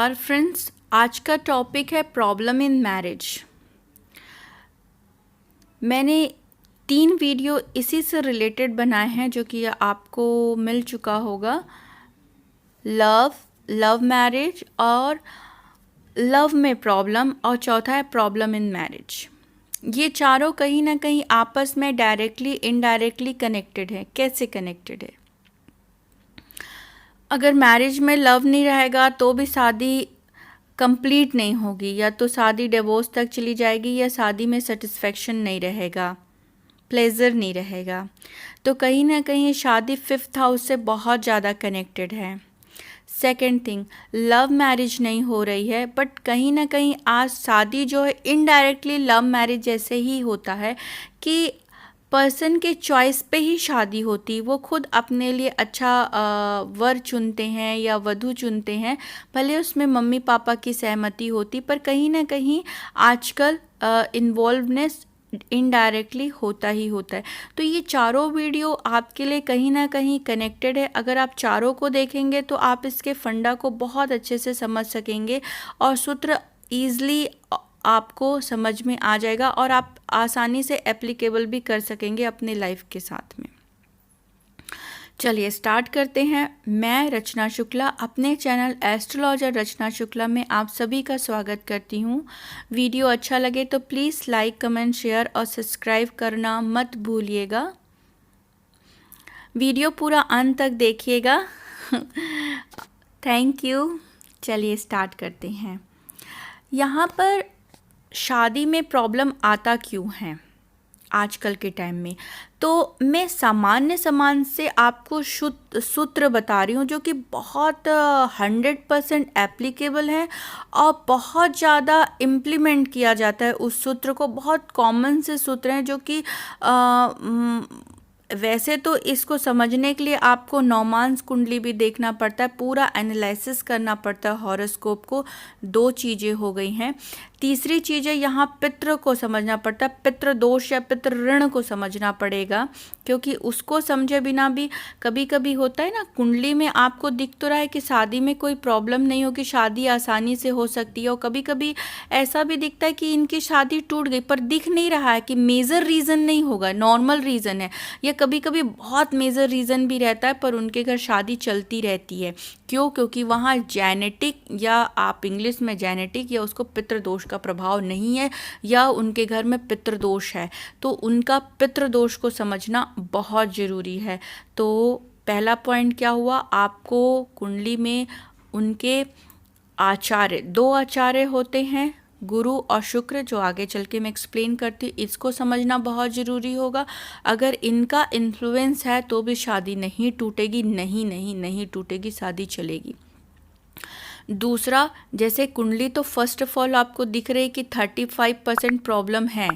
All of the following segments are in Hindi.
नमस्कार फ्रेंड्स, आज का टॉपिक है प्रॉब्लम इन मैरिज। मैंने 3 वीडियो इसी से रिलेटेड बनाए हैं जो कि आपको मिल चुका होगा। लव मैरिज और लव में प्रॉब्लम, और चौथा है प्रॉब्लम इन मैरिज। ये चारों कहीं ना कहीं आपस में डायरेक्टली इनडायरेक्टली कनेक्टेड है। कैसे कनेक्टेड है? अगर मैरिज में लव नहीं रहेगा तो भी शादी कंप्लीट नहीं होगी, या तो शादी डिवोर्स तक चली जाएगी, या शादी में सेटिस्फेक्शन नहीं रहेगा, प्लेजर नहीं रहेगा। तो कहीं ना कहीं शादी 5th हाउस से बहुत ज़्यादा कनेक्टेड है। सेकेंड थिंग, लव मैरिज नहीं हो रही है, बट कहीं ना कहीं आज शादी जो है इनडायरेक्टली लव मैरिज जैसे ही होता है कि पर्सन के चॉइस पे ही शादी होती। वो खुद अपने लिए अच्छा वर चुनते हैं या वधू चुनते हैं, भले उसमें मम्मी पापा की सहमति होती, पर कहीं ना कहीं आजकल इन्वॉल्वनेस इनडायरेक्टली होता ही होता है। तो ये चारों वीडियो आपके लिए कहीं ना कहीं कनेक्टेड है। अगर आप चारों को देखेंगे तो आप इसके फंडा को बहुत अच्छे से समझ सकेंगे और सूत्र ईज़िली आपको समझ में आ जाएगा और आप आसानी से एप्लीकेबल भी कर सकेंगे अपने लाइफ के साथ में। चलिए स्टार्ट करते हैं। मैं रचना शुक्ला अपने चैनल एस्ट्रोलॉजर रचना शुक्ला में आप सभी का स्वागत करती हूँ। वीडियो अच्छा लगे तो प्लीज़ लाइक, कमेंट, शेयर और सब्सक्राइब करना मत भूलिएगा। वीडियो पूरा अंत तक देखिएगा। Thank you. चलिए स्टार्ट करते हैं। यहाँ पर शादी में प्रॉब्लम आता क्यों है आजकल के टाइम में? तो मैं सामान्य से आपको सूत्र बता रही हूँ जो कि बहुत 100% एप्लीकेबल है और बहुत ज़्यादा इम्प्लीमेंट किया जाता है उस सूत्र को। बहुत कॉमन से सूत्र हैं जो कि वैसे तो इसको समझने के लिए आपको नौमांस कुंडली भी देखना पड़ता है, पूरा एनालिसिस करना पड़ता है हॉरोस्कोप को। 2 चीज़ें हो गई हैं। तीसरी चीज़ है यहाँ पितृ को समझना पड़ता है, पितृ दोष या पितृ ऋण को समझना पड़ेगा, क्योंकि उसको समझे बिना भी कभी कभी होता है ना, कुंडली में आपको दिख तो रहा है कि शादी में कोई प्रॉब्लम नहीं होगी, शादी आसानी से हो सकती है, और कभी कभी ऐसा भी दिखता है कि इनकी शादी टूट गई, पर दिख नहीं रहा है कि मेजर रीज़न नहीं होगा, नॉर्मल रीज़न है, या कभी कभी बहुत मेजर रीज़न भी रहता है पर उनके घर शादी चलती रहती है। क्यों? क्योंकि वहाँ जेनेटिक, या आप इंग्लिश में जेनेटिक, या उसको पितृदोष का प्रभाव नहीं है, या उनके घर में पितृदोष है। तो उनका पितृदोष को समझना बहुत ज़रूरी है। तो पहला पॉइंट क्या हुआ? आपको कुंडली में उनके आचार्य, 2 आचार्य होते हैं, गुरु और शुक्र, जो आगे चल के मैं एक्सप्लेन करती हूँ। इसको समझना बहुत ज़रूरी होगा। अगर इनका इन्फ्लुएंस है तो भी शादी नहीं टूटेगी, नहीं टूटेगी, शादी चलेगी। दूसरा, जैसे कुंडली तो फर्स्ट ऑफ ऑल आपको दिख रही है कि 35% प्रॉब्लम है।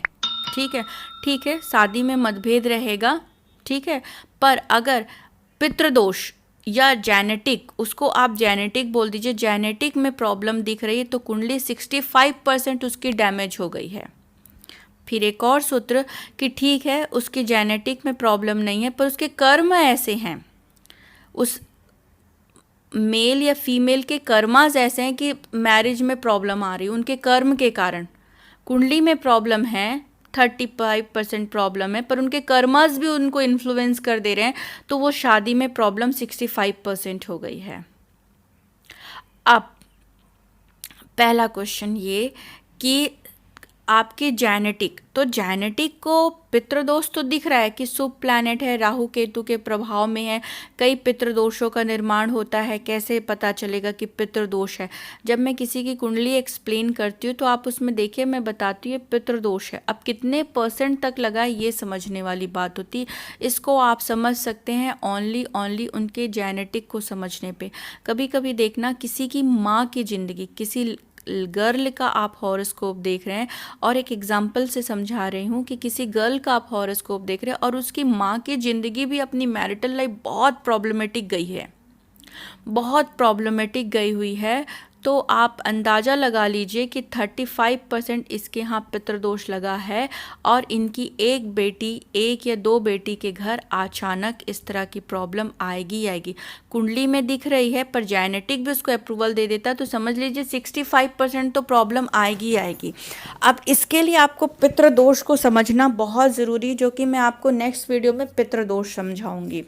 ठीक है, शादी में मतभेद रहेगा, ठीक है, पर अगर पितृदोष या जेनेटिक, उसको आप जेनेटिक बोल दीजिए, जेनेटिक में प्रॉब्लम दिख रही है तो कुंडली 65% उसकी डैमेज हो गई है। फिर एक और सूत्र कि ठीक है उसकी जेनेटिक में प्रॉब्लम नहीं है, पर उसके कर्म ऐसे हैं, उस मेल या फीमेल के कर्मास ऐसे हैं कि मैरिज में प्रॉब्लम आ रही है, उनके कर्म के कारण। कुंडली में प्रॉब्लम है, 35% प्रॉब्लम है, पर उनके कर्मास भी उनको इन्फ्लुएंस कर दे रहे हैं, तो वो शादी में प्रॉब्लम 65% हो गई है। अब पहला क्वेश्चन ये कि आपके जेनेटिक, तो जेनेटिक को पितृदोष तो दिख रहा है कि शुभ प्लैनेट है, राहु केतु के प्रभाव में है, कई पितृदोषों का निर्माण होता है। कैसे पता चलेगा कि पितृदोष है? जब मैं किसी की कुंडली एक्सप्लेन करती हूँ तो आप उसमें देखिए, मैं बताती हूँ पितृदोष है। अब कितने % तक लगा ये समझने वाली बात होती है। इसको आप समझ सकते हैं ओनली उनके जेनेटिक को समझने पे। कभी कभी देखना किसी की माँ की ज़िंदगी, किसी गर्ल का आप हॉरोस्कोप देख रहे हैं, और एक एग्जाम्पल से समझा रही हूँ कि किसी गर्ल का आप हॉरोस्कोप देख रहे हैं और उसकी माँ की ज़िंदगी भी, अपनी मैरिटल लाइफ बहुत प्रॉब्लमेटिक गई है, बहुत प्रॉब्लमेटिक गई हुई है, तो आप अंदाज़ा लगा लीजिए कि 35% इसके यहाँ पितृदोष लगा है और इनकी एक या दो बेटी के घर अचानक इस तरह की प्रॉब्लम आएगी। कुंडली में दिख रही है पर जेनेटिक भी उसको अप्रूवल दे देता, तो समझ लीजिए 65% तो प्रॉब्लम आएगी। अब इसके लिए आपको पितृदोष को समझना बहुत ज़रूरी, जो कि मैं आपको नेक्स्ट वीडियो में पितृदोष समझाऊंगी।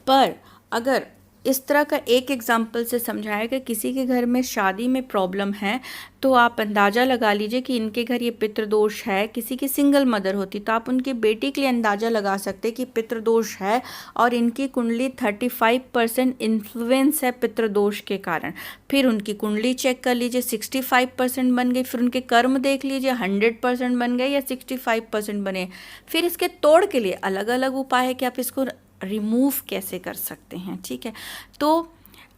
पर अगर इस तरह का एक एग्जाम्पल से समझाया कि किसी के घर में शादी में प्रॉब्लम है, तो आप अंदाज़ा लगा लीजिए कि इनके घर ये पितृदोष है। किसी की सिंगल मदर होती तो आप उनकी बेटी के लिए अंदाज़ा लगा सकते कि पितृदोष है और इनकी कुंडली 35% इन्फ्लुएंस है पितृदोष के कारण। फिर उनकी कुंडली चेक कर लीजिए, 65% बन गई। फिर उनके कर्म देख लीजिए, 100% बन गए या 65% बने। फिर इसके तोड़ के लिए अलग अलग उपाय है कि आप इसको रिमूव कैसे कर सकते हैं। ठीक है, तो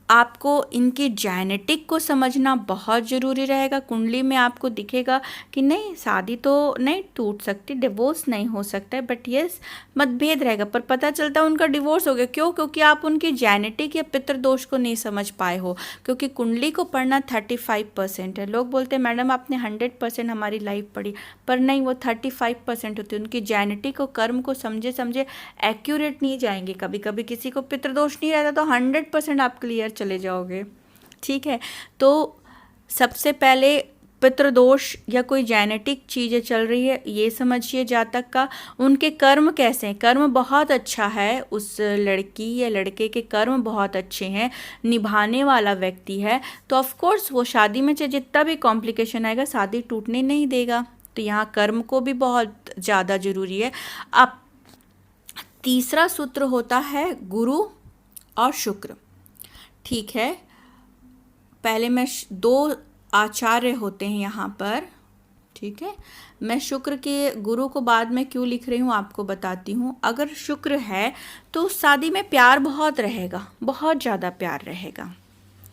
आपको इनकी जेनेटिक को समझना बहुत ज़रूरी रहेगा। कुंडली में आपको दिखेगा कि नहीं शादी तो नहीं टूट सकती, डिवोर्स नहीं हो सकता है, बट यस मतभेद रहेगा, पर पता चलता है उनका डिवोर्स हो गया। क्यों? क्योंकि आप उनकी जेनेटिक या पितृदोष को नहीं समझ पाए हो। क्योंकि कुंडली को पढ़ना 35% है। लोग बोलते हैं मैडम आपने 100% हमारी लाइफ पढ़ी, पर नहीं, वो 35% होती है। उनकी जेनेटिक और कर्म को समझे एक्यूरेट नहीं जाएंगे। कभी कभी किसी को पितृदोष नहीं रहता तो 100% आप क्लियर चले जाओगे। ठीक है, तो सबसे पहले पितृदोष या कोई जेनेटिक चीज़ें चल रही है ये समझिए जातक का। उनके कर्म कैसे हैं? कर्म बहुत अच्छा है, उस लड़की या लड़के के कर्म बहुत अच्छे हैं, निभाने वाला व्यक्ति है, तो ऑफ कोर्स वो शादी में चाहे जितना भी कॉम्प्लिकेशन आएगा शादी टूटने नहीं देगा। तो यहाँ कर्म को भी बहुत ज़्यादा ज़रूरी है। अब तीसरा सूत्र होता है गुरु और शुक्र। ठीक है, पहले मैं दो आचार्य होते हैं यहाँ पर। ठीक है, मैं शुक्र के गुरु को बाद में क्यों लिख रही हूँ आपको बताती हूँ। अगर शुक्र है तो शादी में प्यार बहुत रहेगा, बहुत ज़्यादा प्यार रहेगा।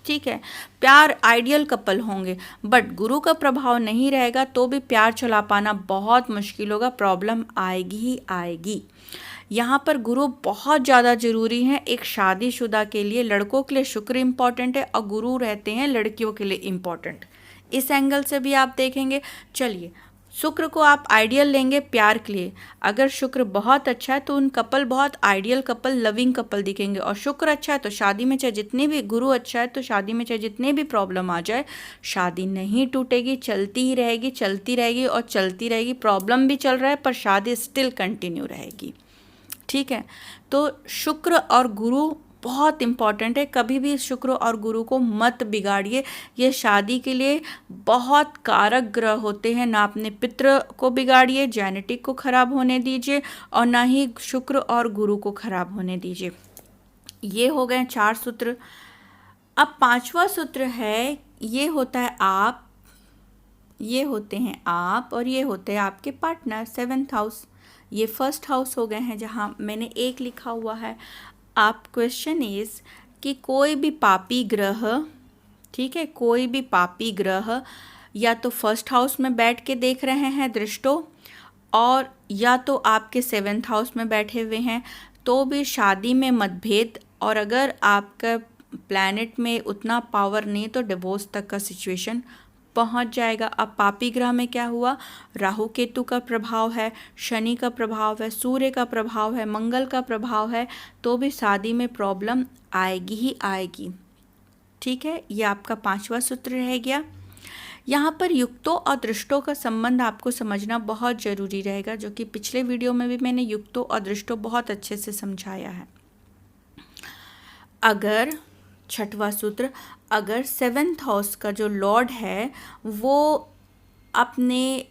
ठीक है, प्यार आइडियल कपल होंगे, बट गुरु का प्रभाव नहीं रहेगा तो भी प्यार चला पाना बहुत मुश्किल होगा, प्रॉब्लम आएगी ही आएगी। यहाँ पर गुरु बहुत ज़्यादा ज़रूरी है एक शादीशुदा के लिए। लड़कों के लिए शुक्र इम्पॉर्टेंट है और गुरु रहते हैं लड़कियों के लिए इम्पॉर्टेंट। इस एंगल से भी आप देखेंगे। चलिए, शुक्र को आप आइडियल लेंगे प्यार के लिए। अगर शुक्र बहुत अच्छा है तो उन कपल बहुत आइडियल कपल, लविंग कपल दिखेंगे। और शुक्र अच्छा है तो शादी में चाहे जितने भी, गुरु अच्छा है तो शादी में चाहे जितने भी प्रॉब्लम आ जाए शादी नहीं टूटेगी, चलती ही रहेगी, चलती रहेगी और चलती रहेगी। प्रॉब्लम भी चल रहा है पर शादी स्टिल कंटिन्यू रहेगी। ठीक है, तो शुक्र और गुरु बहुत इम्पॉर्टेंट है। कभी भी शुक्र और गुरु को मत बिगाड़िए, ये शादी के लिए बहुत कारक ग्रह होते हैं। ना अपने पितृ को बिगाड़िए, जेनेटिक को खराब होने दीजिए, और ना ही शुक्र और गुरु को खराब होने दीजिए। ये हो गए 4 सूत्र। अब 5वां सूत्र है, ये होता है आप, ये होते हैं आप, और ये होते हैं आपके पार्टनर। 7th हाउस, ये 1st हाउस हो गए हैं जहाँ मैंने 1 लिखा हुआ है। आप क्वेश्चन इज कि कोई भी पापी ग्रह, ठीक है, कोई भी पापी ग्रह या तो 1st हाउस में बैठ के देख रहे हैं दृष्टो, और या तो आपके 7th हाउस में बैठे हुए हैं, तो भी शादी में मतभेद, और अगर आपका प्लैनेट में उतना पावर नहीं तो डिवोर्स तक का सिचुएशन पहुंच जाएगा। अब पापी ग्रह में क्या हुआ? राहु केतु का प्रभाव है, शनि का प्रभाव है, सूर्य का प्रभाव है, मंगल का प्रभाव है, तो भी शादी में प्रॉब्लम आएगी ही आएगी। ठीक है, ये आपका 5वां सूत्र रह गया। यहाँ पर युक्तों और दृष्टों का संबंध आपको समझना बहुत ज़रूरी रहेगा, जो कि पिछले वीडियो में भी मैंने युक्तों और दृष्टों बहुत अच्छे से समझाया है। अगर 6वां सूत्र, अगर 7th हाउस का जो लॉर्ड है वो अपने,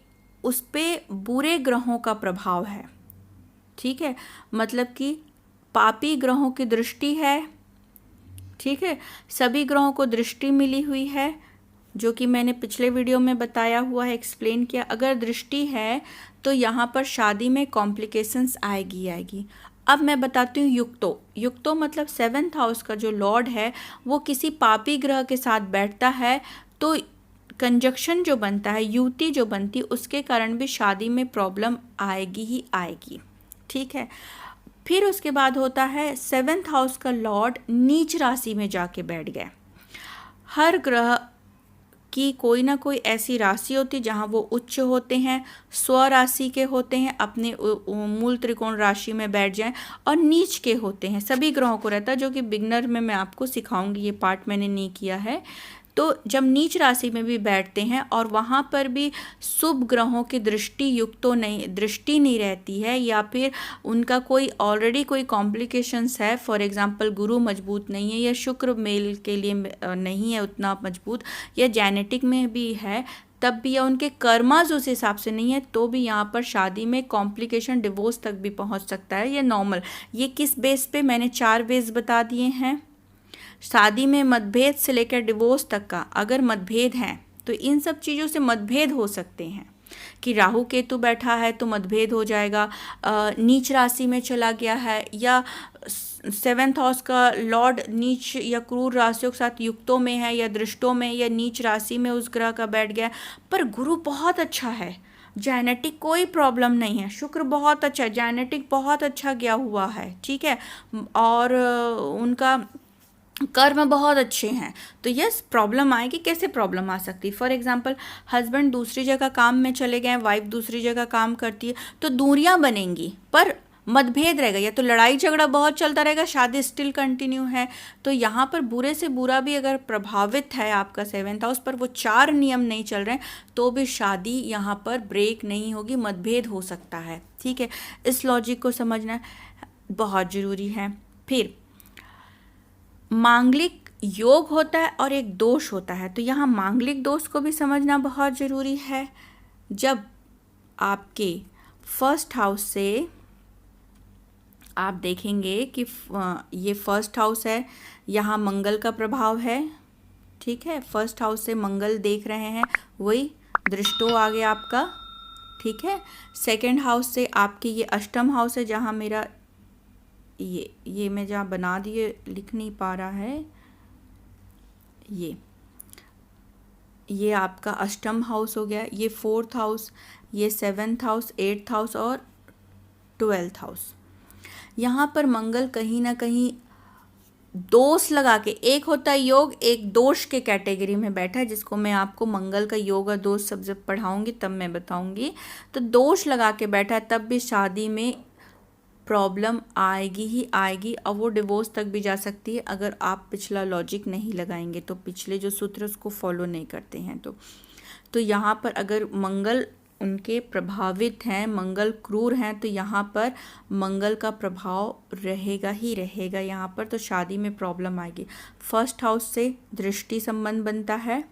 उस पे बुरे ग्रहों का प्रभाव है, ठीक है, मतलब कि पापी ग्रहों की दृष्टि है। ठीक है, सभी ग्रहों को दृष्टि मिली हुई है, जो कि मैंने पिछले वीडियो में बताया हुआ है, एक्सप्लेन किया। अगर दृष्टि है तो यहाँ पर शादी में कॉम्प्लिकेशंस आएगी। अब मैं बताती हूँ युक्तो मतलब 7th हाउस का जो लॉर्ड है वो किसी पापी ग्रह के साथ बैठता है, तो कंजक्शन जो बनता है, युति जो बनती है, उसके कारण भी शादी में प्रॉब्लम आएगी ही आएगी। ठीक है, फिर उसके बाद होता है 7th हाउस का लॉर्ड नीच राशि में जाके बैठ गया। हर ग्रह की कोई ना कोई ऐसी राशि होती है जहाँ वो उच्च होते हैं, स्व राशि के होते हैं, अपने मूल त्रिकोण राशि में बैठ जाएं, और नीच के होते हैं। सभी ग्रहों को रहता है, जो कि बिगनर में मैं आपको सिखाऊंगी, ये पार्ट मैंने नहीं किया है। तो जब नीच राशि में भी बैठते हैं और वहाँ पर भी शुभ ग्रहों की दृष्टि नहीं रहती है, या फिर उनका कोई ऑलरेडी कोई कॉम्प्लिकेशंस है, फॉर एग्जांपल गुरु मजबूत नहीं है, या शुक्र मेल के लिए नहीं है उतना मजबूत, या जेनेटिक में भी है तब भी, या उनके कर्माज उस हिसाब से नहीं है, तो भी यहाँ पर शादी में कॉम्प्लिकेशन, डिवोर्स तक भी पहुँच सकता है, ये नॉर्मल। ये किस बेस पे, मैंने 4 बेस बता दिए हैं। शादी में मतभेद से लेकर डिवोर्स तक का अगर मतभेद है तो इन सब चीज़ों से मतभेद हो सकते हैं, कि राहु केतु बैठा है तो मतभेद हो जाएगा, नीच राशि में चला गया है, या 7th हाउस का लॉर्ड नीच या क्रूर राशियों के साथ युक्तों में है, या दृष्टों में, या नीच राशि में उस ग्रह का बैठ गया, पर गुरु बहुत अच्छा है, जेनेटिक कोई प्रॉब्लम नहीं है, शुक्र बहुत अच्छा है, जेनेटिक बहुत अच्छा गया हुआ है, ठीक है, और उनका कर्म बहुत अच्छे हैं, तो यस प्रॉब्लम आएगी। कैसे प्रॉब्लम आ सकती है? फॉर एग्जांपल हस्बैंड दूसरी जगह काम में चले गए, वाइफ दूसरी जगह काम करती है, तो दूरियां बनेंगी, पर मतभेद रहेगा, या तो लड़ाई झगड़ा बहुत चलता रहेगा, शादी स्टिल कंटिन्यू है। तो यहाँ पर बुरे से बुरा भी अगर प्रभावित है आपका 7th हाउस पर, वो 4 नियम नहीं चल रहे हैं, तो भी शादी यहाँ पर ब्रेक नहीं होगी, मतभेद हो सकता है, ठीक है। इस लॉजिक को समझना बहुत ज़रूरी है। फिर मांगलिक योग होता है और एक दोष होता है, तो यहाँ मांगलिक दोष को भी समझना बहुत ज़रूरी है। जब आपके 1st हाउस से आप देखेंगे कि ये 1st हाउस है, यहाँ मंगल का प्रभाव है, ठीक है, 1st हाउस से मंगल देख रहे हैं, वही दृष्टो आ गया आपका, ठीक है। 2nd हाउस से आपके ये अष्टम हाउस है, जहाँ मेरा ये मैं जहाँ बना दिए लिख नहीं पा रहा है, ये आपका अष्टम हाउस हो गया, ये 4th हाउस, ये 7th हाउस, 8th हाउस और 12th हाउस। यहाँ पर मंगल कहीं ना कहीं दोष लगा के, एक होता है योग, एक दोष के कैटेगरी में बैठा है, जिसको मैं आपको मंगल का योग और दोष सब जब पढ़ाऊंगी तब मैं बताऊंगी। तो दोष लगा के बैठा है, तब भी शादी में प्रॉब्लम आएगी ही आएगी, और वो डिवोर्स तक भी जा सकती है अगर आप पिछला लॉजिक नहीं लगाएंगे, तो पिछले जो सूत्र उसको फॉलो नहीं करते हैं। तो यहाँ पर अगर मंगल उनके प्रभावित हैं, मंगल क्रूर हैं, तो यहाँ पर मंगल का प्रभाव रहेगा ही रहेगा यहाँ पर, तो शादी में प्रॉब्लम आएगी। 1st हाउस से दृष्टि संबंध बनता है,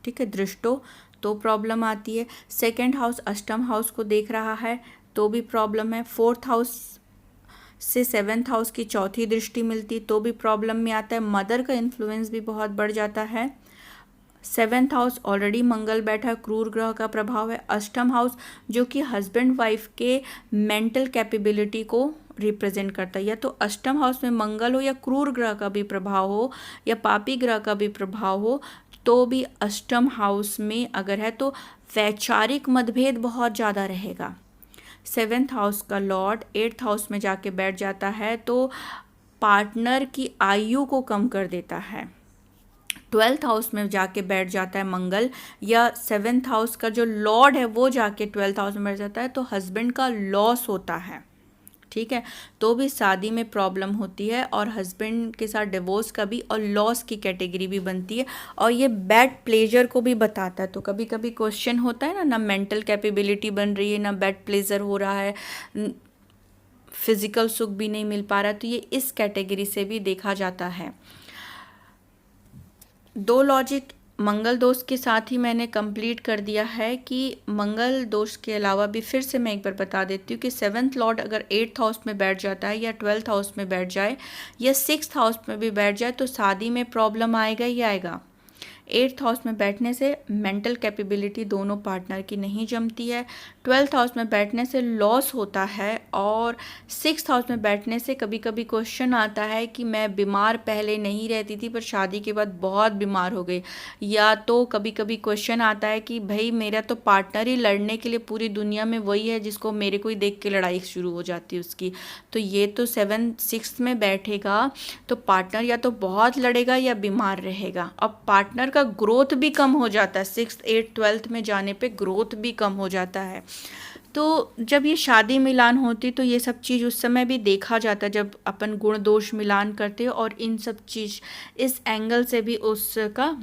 ठीक है, दृष्टो, तो प्रॉब्लम आती है। 2nd हाउस अष्टम हाउस को देख रहा है, तो भी प्रॉब्लम है। 4th हाउस से 7th हाउस की चौथी दृष्टि मिलती, तो भी प्रॉब्लम में आता है। मदर का इन्फ्लुएंस भी बहुत बढ़ जाता है। 7th हाउस ऑलरेडी मंगल बैठा है, क्रूर ग्रह का प्रभाव है। अष्टम हाउस जो कि हस्बैंड वाइफ के मेंटल कैपेबिलिटी को रिप्रेजेंट करता है, या तो अष्टम हाउस में मंगल हो, या क्रूर ग्रह का भी प्रभाव हो, या पापी ग्रह का भी प्रभाव हो, तो भी अष्टम हाउस में अगर है तो वैचारिक मतभेद बहुत ज़्यादा रहेगा। 7th हाउस का लॉर्ड 8th हाउस में जाके बैठ जाता है, तो पार्टनर की आयु को कम कर देता है। 12th हाउस में जाके बैठ जाता है मंगल, या 7th हाउस का जो लॉर्ड है वो जाके 12th हाउस में बैठ जाता है, तो हस्बैंड का लॉस होता है, ठीक है, तो भी शादी में प्रॉब्लम होती है, और हस्बैंड के साथ डिवोर्स का भी और लॉस की कैटेगरी भी बनती है, और ये बैड प्लेजर को भी बताता है। तो कभी कभी क्वेश्चन होता है ना मेंटल कैपेबिलिटी बन रही है, ना बैड प्लेजर हो रहा है, फिजिकल सुख भी नहीं मिल पा रहा, तो ये इस कैटेगरी से भी देखा जाता है। 2 लॉजिक मंगल दोष के साथ ही मैंने कंप्लीट कर दिया है, कि मंगल दोष के अलावा भी फिर से मैं एक बार बता देती हूँ कि 7th लॉर्ड अगर 8th हाउस में बैठ जाता है, या 12th हाउस में बैठ जाए, या 6th हाउस में भी बैठ जाए, तो शादी में प्रॉब्लम आएगा ही आएगा। 8th हाउस में बैठने से मेंटल कैपेबिलिटी दोनों पार्टनर की नहीं जमती है। 12th हाउस में बैठने से लॉस होता है। और 6th हाउस में बैठने से कभी कभी क्वेश्चन आता है कि मैं बीमार पहले नहीं रहती थी पर शादी के बाद बहुत बीमार हो गई, या तो कभी कभी क्वेश्चन आता है कि भाई मेरा तो पार्टनर ही लड़ने के लिए पूरी दुनिया में वही है जिसको मेरे को ही देख के लड़ाई शुरू हो जाती है उसकी। तो ये तो 6th में बैठेगा तो पार्टनर या तो बहुत लड़ेगा या बीमार रहेगा। अब पार्टनर का ग्रोथ भी कम हो जाता है, 6th 8th 12th में जाने पे ग्रोथ भी कम हो जाता है। तो जब ये शादी मिलान होती तो ये सब चीज़ उस समय भी देखा जाता है जब अपन गुण दोष मिलान करते हैं, और इन सब चीज़ इस एंगल से भी उसका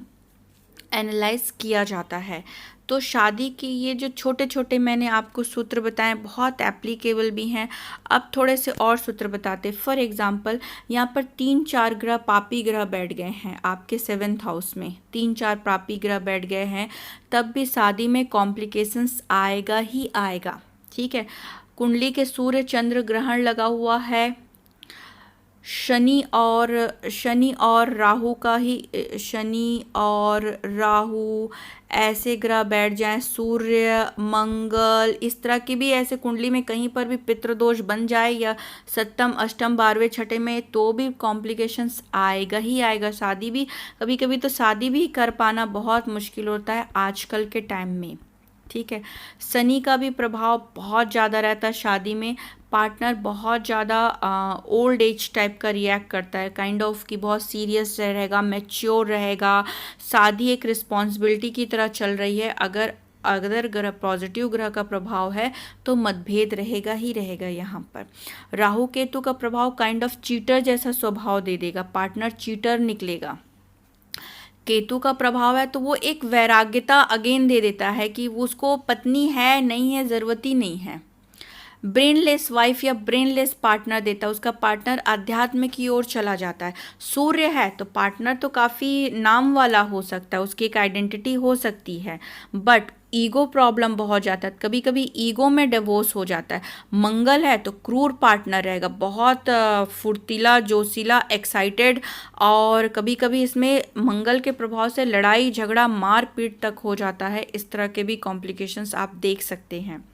एनालाइज किया जाता है। तो शादी की ये जो छोटे छोटे मैंने आपको सूत्र बताए बहुत एप्लीकेबल भी हैं। अब थोड़े से और सूत्र बताते। फॉर एग्जांपल यहाँ पर 3-4 ग्रह पापी ग्रह बैठ गए हैं आपके 7th हाउस में, 3-4 पापी ग्रह बैठ गए हैं, तब भी शादी में कॉम्प्लिकेशंस आएगा ही आएगा। ठीक है, कुंडली के सूर्य चंद्र ग्रहण लगा हुआ है, शनि और राहु का ही, शनि और राहु ऐसे ग्रह बैठ जाएं, सूर्य मंगल इस तरह की भी ऐसे कुंडली में कहीं पर भी पितृदोष बन जाए या 7th 8th 12वें 6ठे में, तो भी कॉम्प्लिकेशंस आएगा ही आएगा। शादी भी कभी कभी तो शादी भी कर पाना बहुत मुश्किल होता है आजकल के टाइम में। ठीक है, शनि का भी प्रभाव बहुत ज़्यादा रहता है शादी में। पार्टनर बहुत ज़्यादा ओल्ड एज टाइप का रिएक्ट करता है, काइंड ऑफ कि बहुत सीरियस रहेगा, मैच्योर रहेगा, शादी एक रिस्पॉन्सिबिलिटी की तरह चल रही है। अगर ग्रह पॉजिटिव ग्रह का प्रभाव है तो मतभेद रहेगा ही रहेगा। यहाँ पर राहु केतु का प्रभाव काइंड ऑफ चीटर जैसा स्वभाव दे देगा, पार्टनर चीटर निकलेगा। केतु का प्रभाव है तो वो एक वैराग्यता अगेन दे देता है कि उसको पत्नी है नहीं है, ज़रूरत ही नहीं है। ब्रेनलेस वाइफ या ब्रेनलेस पार्टनर देता है, उसका पार्टनर अध्यात्म की ओर चला जाता है। सूर्य है तो पार्टनर तो काफ़ी नाम वाला हो सकता है, उसकी एक आइडेंटिटी हो सकती है, बट ईगो प्रॉब्लम बहुत जाता है, कभी कभी ईगो में डिवोर्स हो जाता है। मंगल है तो क्रूर पार्टनर रहेगा, बहुत फुर्तीला, जोशीला, एक्साइटेड, और कभी कभी इसमें मंगल के प्रभाव से लड़ाई झगड़ा मारपीट तक हो जाता है। इस तरह के भी कॉम्प्लिकेशंस आप देख सकते हैं।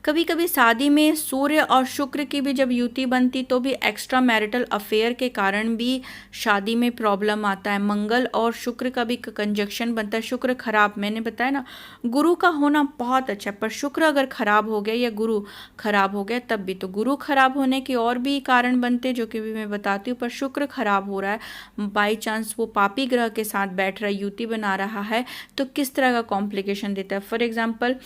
कभी कभी शादी में सूर्य और शुक्र की भी जब युति बनती तो भी एक्स्ट्रा मैरिटल अफेयर के कारण भी शादी में प्रॉब्लम आता है। मंगल और शुक्र का भी कंजक्शन बनता है। शुक्र खराब, मैंने बताया ना, गुरु का होना बहुत अच्छा है, पर शुक्र अगर खराब हो गया या गुरु खराब हो गया तब भी, तो गुरु खराब होने के और भी कारण बनते जो कि भी मैं बताती हूँ, पर शुक्र खराब हो रहा है, बाई चांस वो पापी ग्रह के साथ बैठ रहा है, युति बना रहा है, तो किस तरह का कॉम्प्लिकेशन देता है। फॉर एग्जाम्पल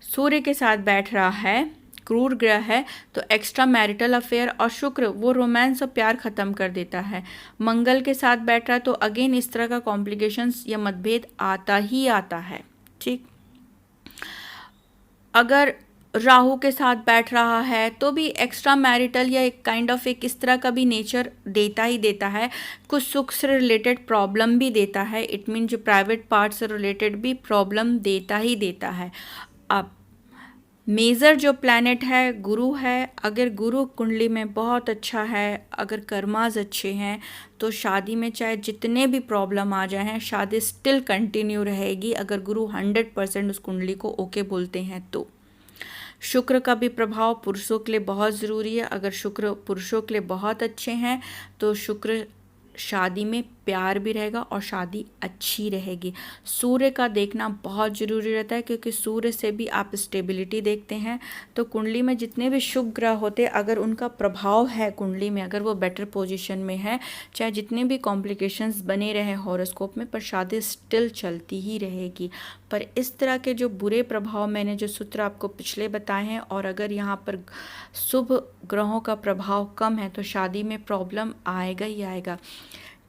सूर्य के साथ बैठ रहा है, क्रूर ग्रह है, तो एक्स्ट्रा मैरिटल अफेयर, और शुक्र वो रोमांस और प्यार ख़त्म कर देता है। मंगल के साथ बैठ रहा है तो अगेन इस तरह का कॉम्प्लिकेशंस या मतभेद आता ही आता है। ठीक, अगर राहु के साथ बैठ रहा है तो भी एक्स्ट्रा मैरिटल या एक काइंड ऑफ एक इस तरह का भी नेचर देता ही देता है। कुछ सुख से रिलेटेड प्रॉब्लम भी देता है, इट मीन जो प्राइवेट पार्ट से रिलेटेड भी प्रॉब्लम देता ही देता है। अब मेजर जो प्लैनेट है गुरु है, अगर गुरु कुंडली में बहुत अच्छा है, अगर कर्माज अच्छे हैं तो शादी में चाहे जितने भी प्रॉब्लम आ जाए शादी स्टिल कंटिन्यू रहेगी, अगर गुरु 100% उस कुंडली को ओके बोलते हैं तो। शुक्र का भी प्रभाव पुरुषों के लिए बहुत ज़रूरी है, अगर शुक्र पुरुषों के लिए बहुत अच्छे हैं तो शुक्र शादी में प्यार भी रहेगा और शादी अच्छी रहेगी। सूर्य का देखना बहुत ज़रूरी रहता है क्योंकि सूर्य से भी आप स्टेबिलिटी देखते हैं। तो कुंडली में जितने भी शुभ ग्रह होते अगर उनका प्रभाव है कुंडली में, अगर वो बेटर पोजीशन में है, चाहे जितने भी कॉम्प्लिकेशंस बने रहे हॉरोस्कोप में, पर शादी स्टिल चलती ही रहेगी। पर इस तरह के जो बुरे प्रभाव मैंने जो सूत्र आपको पिछले बताए हैं, और अगर यहाँ पर शुभ ग्रहों का प्रभाव कम है तो शादी में प्रॉब्लम आएगा ही आएगा।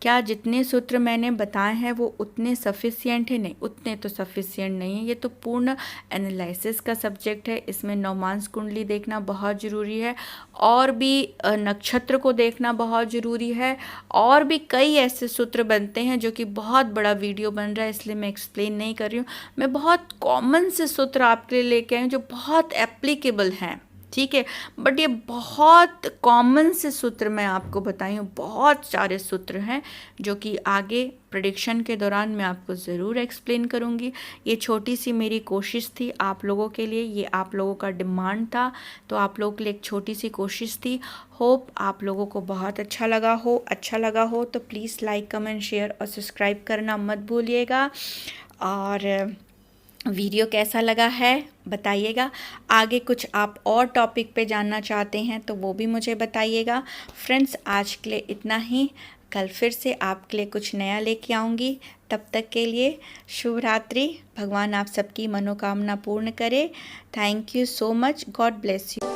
क्या जितने सूत्र मैंने बताए हैं वो उतने सफिशिएंट है? नहीं, उतने तो सफिशिएंट नहीं है। ये तो पूर्ण एनालिसिस का सब्जेक्ट है, इसमें नवमांस कुंडली देखना बहुत ज़रूरी है, और भी नक्षत्र को देखना बहुत ज़रूरी है, और भी कई ऐसे सूत्र बनते हैं जो कि बहुत बड़ा वीडियो बन रहा है, इसलिए मैं एक्सप्लेन नहीं कर रही हूँ। मैं बहुत कॉमन से सूत्र आपके लिए लेके आई हूँ जो बहुत एप्लीकेबल हैं। ठीक है। बट ये बहुत कॉमन से सूत्र मैं आपको बताई हूँ, बहुत सारे सूत्र हैं जो कि आगे प्रेडिक्शन के दौरान मैं आपको ज़रूर एक्सप्लेन करूँगी। ये छोटी सी मेरी कोशिश थी आप लोगों के लिए, ये आप लोगों का डिमांड था, तो आप लोगों के लिए एक छोटी सी कोशिश थी। होप आप लोगों को बहुत अच्छा लगा हो तो प्लीज़ लाइक कमेंट शेयर और सब्सक्राइब करना मत भूलिएगा। और वीडियो कैसा लगा है बताइएगा। आगे कुछ आप और टॉपिक पे जानना चाहते हैं तो वो भी मुझे बताइएगा। फ्रेंड्स, आज के लिए इतना ही। कल फिर से आपके लिए कुछ नया लेके आऊँगी। तब तक के लिए शुभ रात्रि। भगवान आप सबकी मनोकामना पूर्ण करे। Thank you so much. God bless you.